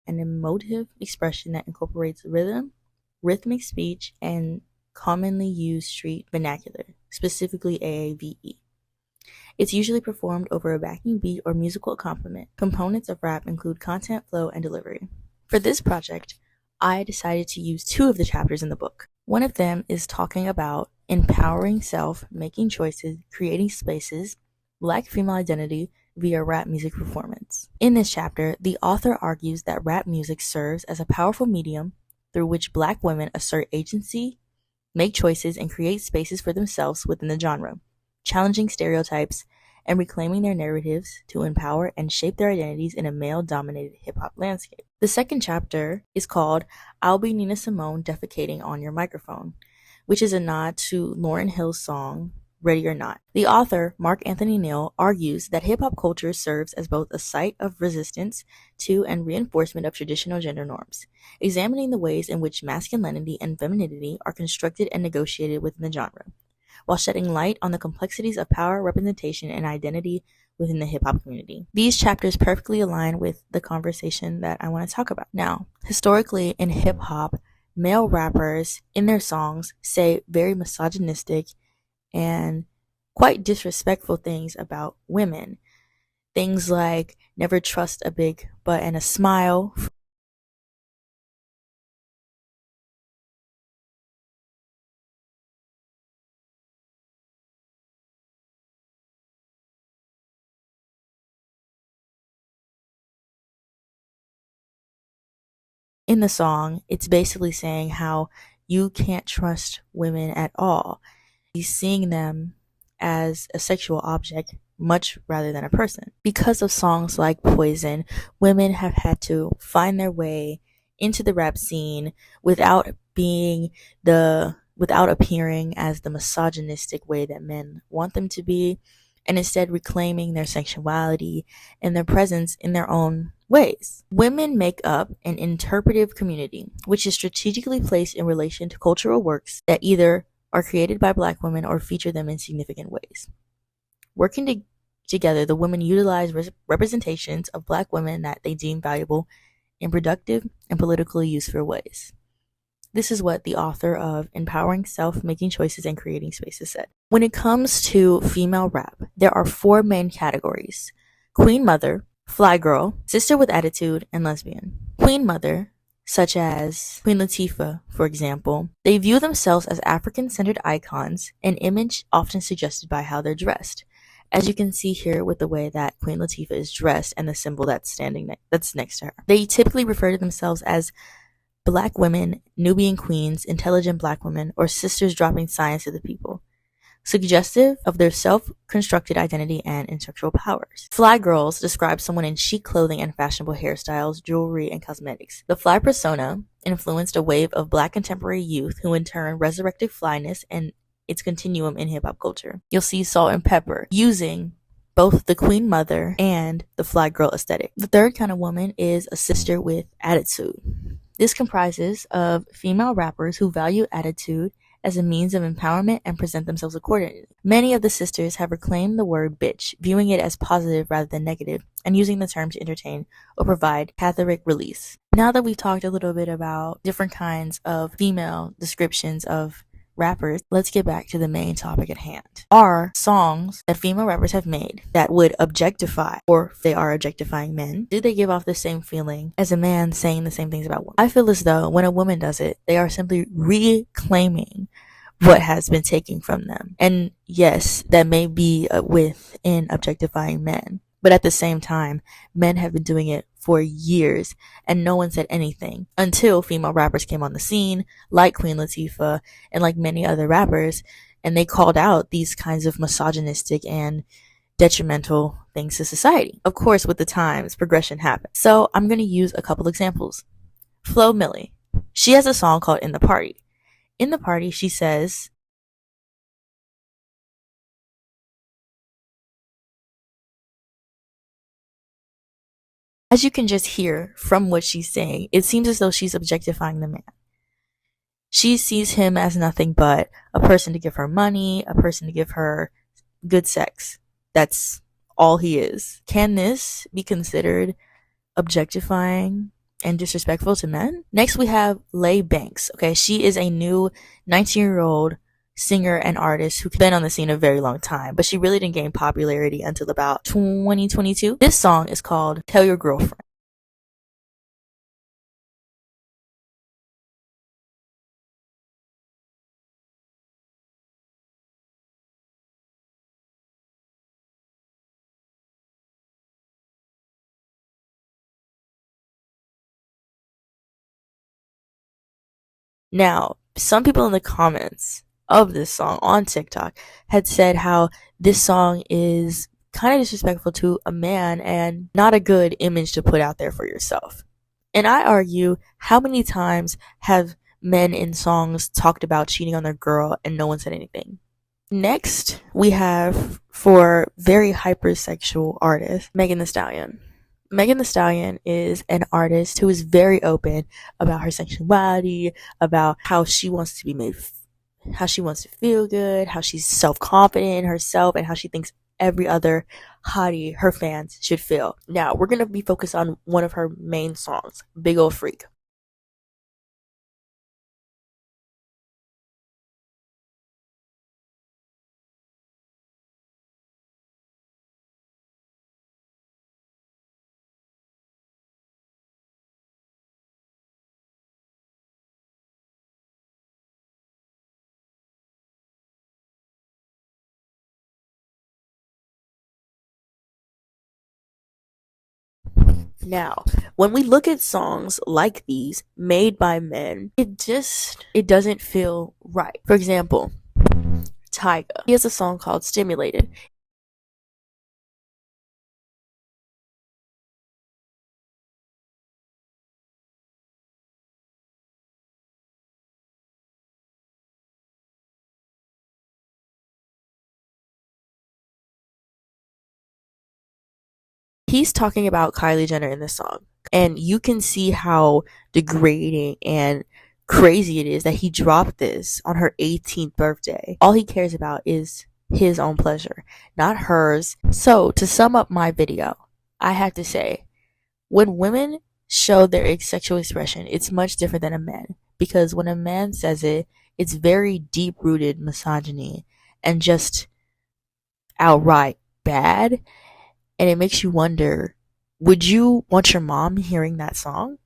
an emotive expression that incorporates rhythm, rhythmic speech, and commonly used street vernacular, specifically AAVE. It's usually performed over a backing beat or musical accompaniment. Components of rap include content, flow, and delivery. For this project, I decided to use two of the chapters in the book. One of them is talking about empowering self, making choices, creating spaces, Black female identity via rap music performance. In this chapter, the author argues that rap music serves as a powerful medium through which Black women assert agency, make choices, and create spaces for themselves within the genre, challenging stereotypes and reclaiming their narratives to empower and shape their identities in a male-dominated hip-hop landscape. The second chapter is called I'll Be Nina Simone Defecating on Your Microphone, which is a nod to Lauryn Hill's song Ready or Not. The author, Mark Anthony Neal, argues that hip-hop culture serves as both a site of resistance to and reinforcement of traditional gender norms, examining the ways in which masculinity and femininity are constructed and negotiated within the genre, while shedding light on the complexities of power, representation, and identity within the hip-hop community. These chapters perfectly align with the conversation that I want to talk about. Now, historically in hip-hop, male rappers in their songs say very misogynistic and quite disrespectful things about women. Things like never trust a big butt and a smile. In the song, it's basically saying how you can't trust women at all. He's seeing them as a sexual object much rather than a person. Because of songs like Poison, women have had to find their way into the rap scene without appearing as the misogynistic way that men want them to be, and instead reclaiming their sexuality and their presence in their own ways. Women make up an interpretive community, which is strategically placed in relation to cultural works that either are created by Black women or feature them in significant ways. Working together, the women utilize representations of Black women that they deem valuable in productive and politically useful ways. This is what the author of Empowering Self, Making Choices, and Creating Spaces said. When it comes to female rap, there are four main categories: Queen Mother, Fly Girl, Sister with Attitude, and Lesbian. Queen Mother, such as Queen Latifah, for example, they view themselves as African-centered icons, an image often suggested by how they're dressed, as you can see here with the way that Queen Latifah is dressed and the symbol that's next to her. They typically refer to themselves as Black women, Nubian queens, intelligent Black women, or sisters dropping science to the people, suggestive of their self-constructed identity and intellectual powers. Fly girls describe someone in chic clothing and fashionable hairstyles, jewelry, and cosmetics. The fly persona influenced a wave of Black contemporary youth who in turn resurrected flyness and its continuum in hip-hop culture. You'll see Salt and Pepper using both the Queen Mother and the fly girl aesthetic. The third kind of woman is a sister with attitude. This comprises of female rappers who value attitude as a means of empowerment and present themselves accordingly. Many of the sisters have reclaimed the word bitch, viewing it as positive rather than negative, and using the term to entertain or provide cathartic release. Now that we've talked a little bit about different kinds of female descriptions of rappers, let's get back to the main topic at hand. Are songs that female rappers have made that would objectify, or if they are objectifying men, do they give off the same feeling as a man saying the same things about women? I feel as though when a woman does it, they are simply reclaiming what has been taken from them. And yes, that may be within objectifying men, but at the same time, men have been doing it for years and no one said anything until female rappers came on the scene, like Queen Latifah and like many other rappers, and they called out these kinds of misogynistic and detrimental things to society. Of course, with the times, progression happens. So I'm going to use a couple examples. Flo Milli. She has a song called In the Party. In the Party, she says, as you can just hear from what she's saying, it seems as though she's objectifying the man. She sees him as nothing but a person to give her money, a person to give her good sex. That's all he is. Can this be considered objectifying and disrespectful to men. Next, we have Lay Banks. Okay, she is a new 19-year-old singer and artist who's been on the scene a very long time, but she really didn't gain popularity until about 2022. This song is called Tell Your Girlfriend. Now, some people in the comments of this song on TikTok had said how this song is kind of disrespectful to a man and not a good image to put out there for yourself. And I argue, how many times have men in songs talked about cheating on their girl and no one said anything? Next, we have for very hypersexual artist, Megan Thee Stallion. Megan Thee Stallion is an artist who is very open about her sexuality, about how she wants to be made, how she wants to feel good, how she's self-confident in herself, and how she thinks every other hottie her fans should feel. Now, we're going to be focused on one of her main songs, Big Ol' Freak. Now, when we look at songs like these made by men, it doesn't feel right. For example, Tyga. He has a song called Stimulated. He's talking about Kylie Jenner in this song. And you can see how degrading and crazy it is that he dropped this on her 18th birthday. All he cares about is his own pleasure, not hers. So, to sum up my video, I have to say, when women show their sexual expression, it's much different than a man. Because when a man says it, it's very deep rooted misogyny and just outright bad. And it makes you wonder, would you want your mom hearing that song?